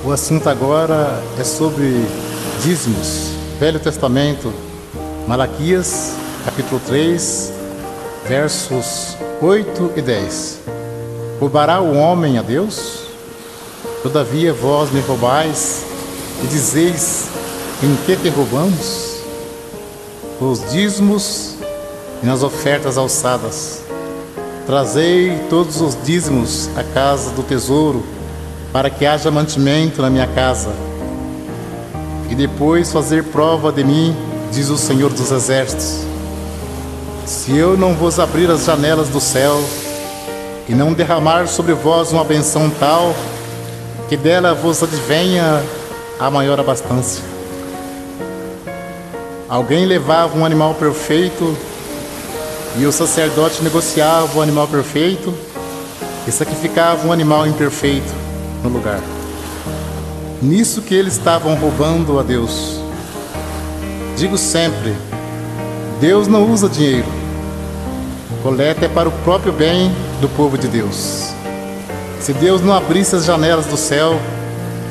O assunto agora é sobre dízimos. Velho Testamento, Malaquias, capítulo 3, versos 8 e 10. Roubará o homem a Deus? Todavia vós me roubais e dizeis: em que te roubamos? Os dízimos e nas ofertas alçadas. Trazei todos os dízimos à casa do tesouro, para que haja mantimento na minha casa. E depois fazer prova de mim, diz o Senhor dos Exércitos, se eu não vos abrir as janelas do céu e não derramar sobre vós uma benção tal, que dela vos advenha a maior abastança. Alguém levava um animal perfeito e o sacerdote negociava o animal perfeito e sacrificava um animal imperfeito no lugar. Nisso que eles estavam roubando a Deus. Digo sempre, Deus não usa dinheiro. Coleta é para o próprio bem do povo de Deus. Se Deus não abrisse as janelas do céu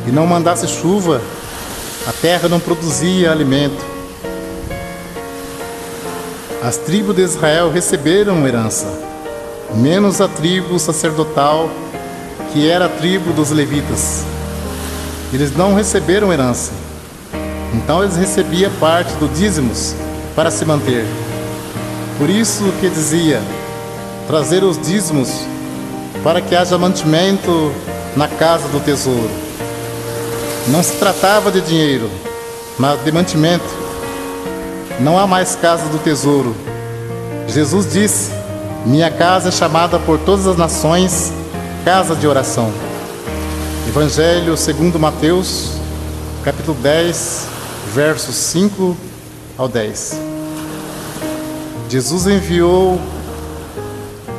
e não mandasse chuva, a terra não produzia alimento. As tribos de Israel receberam herança, menos a tribo sacerdotal, que era a tribo dos levitas. Eles não receberam herança, então eles recebiam parte do dízimos para se manter. Por isso que dizia, trazer os dízimos para que haja mantimento na casa do tesouro. Não se tratava de dinheiro, mas de mantimento. Não há mais casa do tesouro. Jesus disse, minha casa é chamada por todas as nações casa de oração. Evangelho segundo Mateus, capítulo 10, versos 5 ao 10. Jesus enviou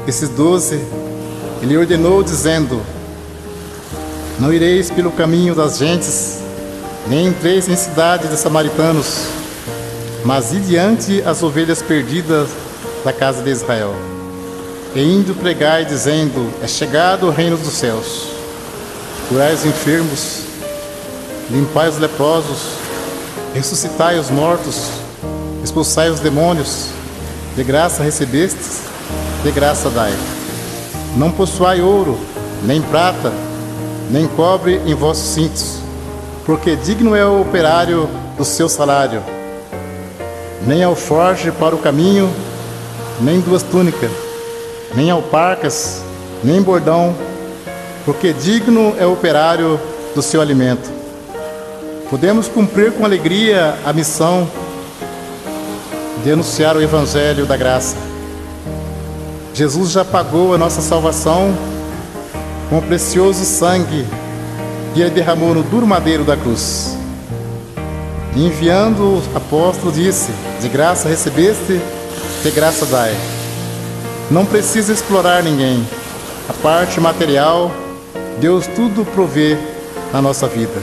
esses 12, ele ordenou dizendo, não ireis pelo caminho das gentes, nem entreis em cidade de samaritanos, mas ide diante as ovelhas perdidas da casa de Israel. E indo pregai, dizendo, é chegado o reino dos céus. Curai os enfermos, limpai os leprosos, ressuscitai os mortos, expulsai os demônios, de graça recebestes, de graça dai. Não possuai ouro, nem prata, nem cobre em vossos cintos, porque digno é o operário do seu salário. Nem alforje para o caminho, nem duas túnicas, nem alparcas, nem bordão, porque digno é o operário do seu alimento. Podemos cumprir com alegria a missão de anunciar o Evangelho da graça. Jesus já pagou a nossa salvação com o precioso sangue que ele derramou no duro madeiro da cruz. E enviando o apóstolo disse, de graça recebeste, de graça dai. Não precisa explorar ninguém. A parte material, Deus tudo provê na nossa vida.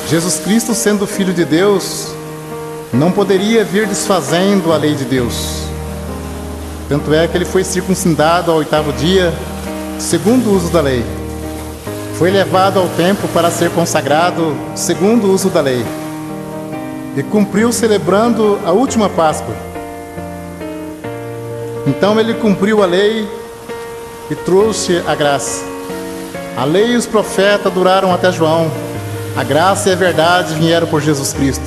Jesus Cristo, sendo Filho de Deus, não poderia vir desfazendo a lei de Deus. Tanto é que ele foi circuncidado ao 8º dia, segundo o uso da lei. Foi levado ao templo para ser consagrado, segundo o uso da lei. E cumpriu celebrando a última Páscoa. Então ele cumpriu a lei e trouxe a graça. A lei e os profetas duraram até João. A graça e a verdade vieram por Jesus Cristo.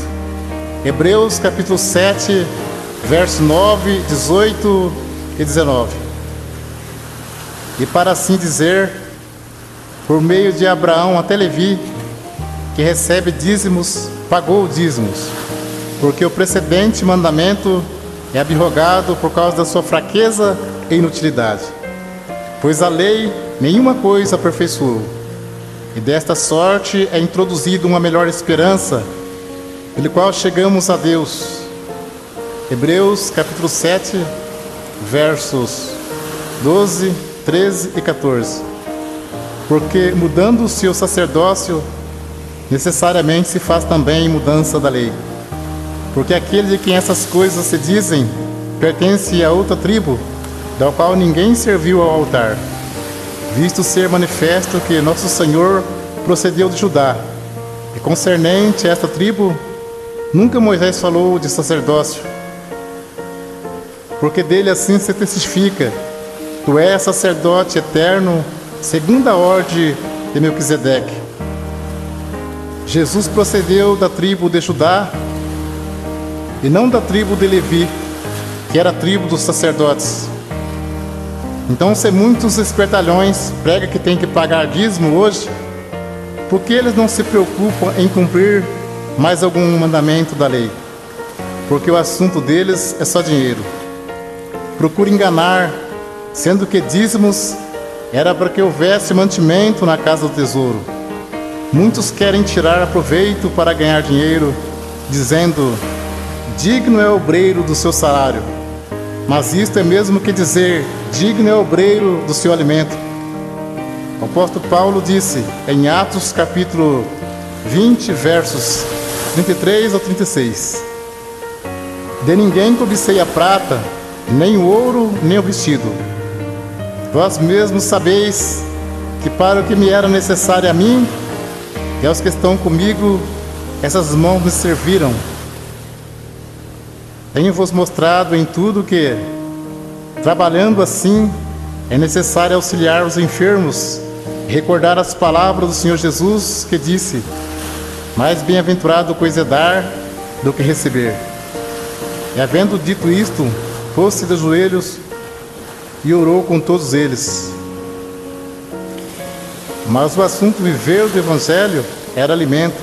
Hebreus capítulo 7, verso 9, 18 e 19. E para assim dizer, por meio de Abraão até Levi, que recebe dízimos, pagou dízimos, porque o precedente mandamento é abrogado por causa da sua fraqueza e inutilidade. Pois a lei nenhuma coisa aperfeiçoou, e desta sorte é introduzida uma melhor esperança, pelo qual chegamos a Deus. Hebreus capítulo 7, versos 12, 13 e 14. Porque mudando-se o sacerdócio, necessariamente se faz também mudança da lei. Porque aquele de quem essas coisas se dizem, pertence a outra tribo, da qual ninguém serviu ao altar, visto ser manifesto que nosso Senhor procedeu de Judá, e concernente a esta tribo, nunca Moisés falou de sacerdócio, porque dele assim se testifica: tu és sacerdote eterno, segundo a ordem de Melquisedeque. Jesus procedeu da tribo de Judá e não da tribo de Levi, que era a tribo dos sacerdotes. Então, se muitos espertalhões pregam que tem que pagar dízimo hoje, por que eles não se preocupam em cumprir mais algum mandamento da lei? Porque o assunto deles é só dinheiro. Procura enganar, sendo que dízimos era para que houvesse mantimento na casa do tesouro. Muitos querem tirar proveito para ganhar dinheiro, dizendo: digno é o obreiro do seu salário. Mas isto é mesmo que dizer: digno é o obreiro do seu alimento. O apóstolo Paulo disse em Atos capítulo 20, versos 33 ao 36: de ninguém cobicei a prata, nem o ouro, nem o vestido. Vós mesmos sabeis que para o que me era necessário a mim e aos que estão comigo, essas mãos me serviram. Tenho-vos mostrado em tudo que, trabalhando assim, é necessário auxiliar os enfermos e recordar as palavras do Senhor Jesus, que disse: mais bem-aventurado coisa é dar do que receber. E havendo dito isto, pôs-se de joelhos e orou com todos eles. Mas o assunto viver do Evangelho era alimento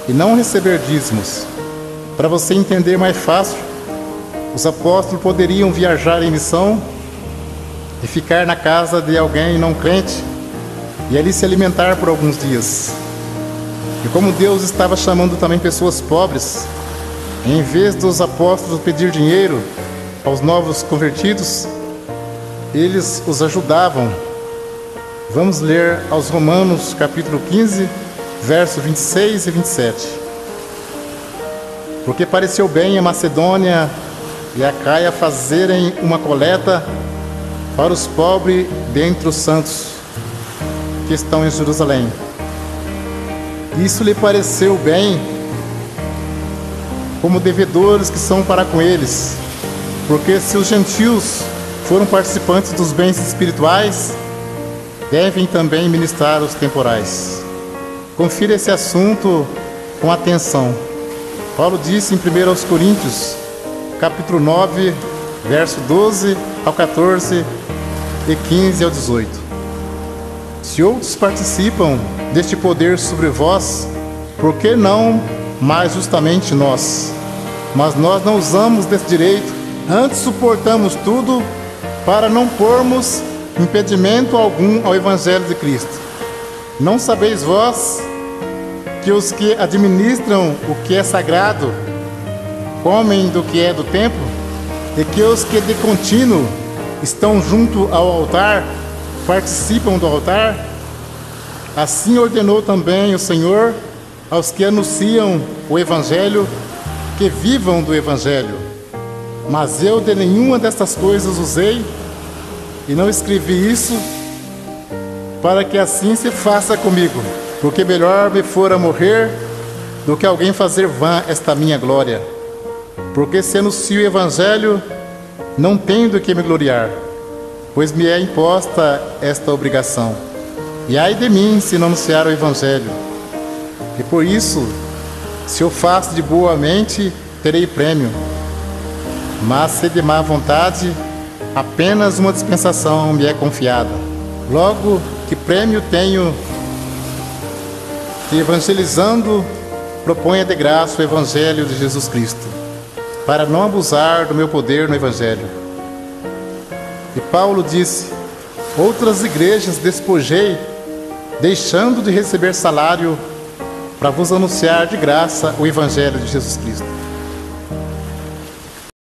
e não receber dízimos. Para você entender mais fácil, os apóstolos poderiam viajar em missão e ficar na casa de alguém não crente e ali se alimentar por alguns dias. E como Deus estava chamando também pessoas pobres, em vez dos apóstolos pedir dinheiro aos novos convertidos, eles os ajudavam. Vamos ler aos Romanos capítulo 15, versos 26 e 27. Porque pareceu bem a Macedônia e a Acaia fazerem uma coleta para os pobres dentre os santos que estão em Jerusalém. Isso lhe pareceu bem, como devedores que são para com eles, porque se os gentios foram participantes dos bens espirituais, devem também ministrar os temporais. Confira esse assunto com atenção. Paulo disse em 1 Coríntios, capítulo 9, verso 12 ao 14 e 15 ao 18. Se outros participam deste poder sobre vós, por que não mais justamente nós? Mas nós não usamos desse direito, antes suportamos tudo para não pormos impedimento algum ao Evangelho de Cristo. Não sabeis vós que os que administram o que é sagrado comem do que é do templo, e que os que de contínuo estão junto ao altar participam do altar? Assim ordenou também o Senhor aos que anunciam o Evangelho que vivam do Evangelho. Mas eu de nenhuma destas coisas usei, e não escrevi isso para que assim se faça comigo, porque melhor me fora morrer do que alguém fazer vã esta minha glória. Porque se anuncio o Evangelho, não tenho do que me gloriar, pois me é imposta esta obrigação. E ai de mim se não anunciar o Evangelho. E por isso, se eu faço de boa mente, terei prêmio. Mas se de má vontade, apenas uma dispensação me é confiada. Logo, que prêmio tenho que, evangelizando, proponha de graça o Evangelho de Jesus Cristo, para não abusar do meu poder no Evangelho. E Paulo disse: outras igrejas despojei, deixando de receber salário, para vos anunciar de graça o Evangelho de Jesus Cristo.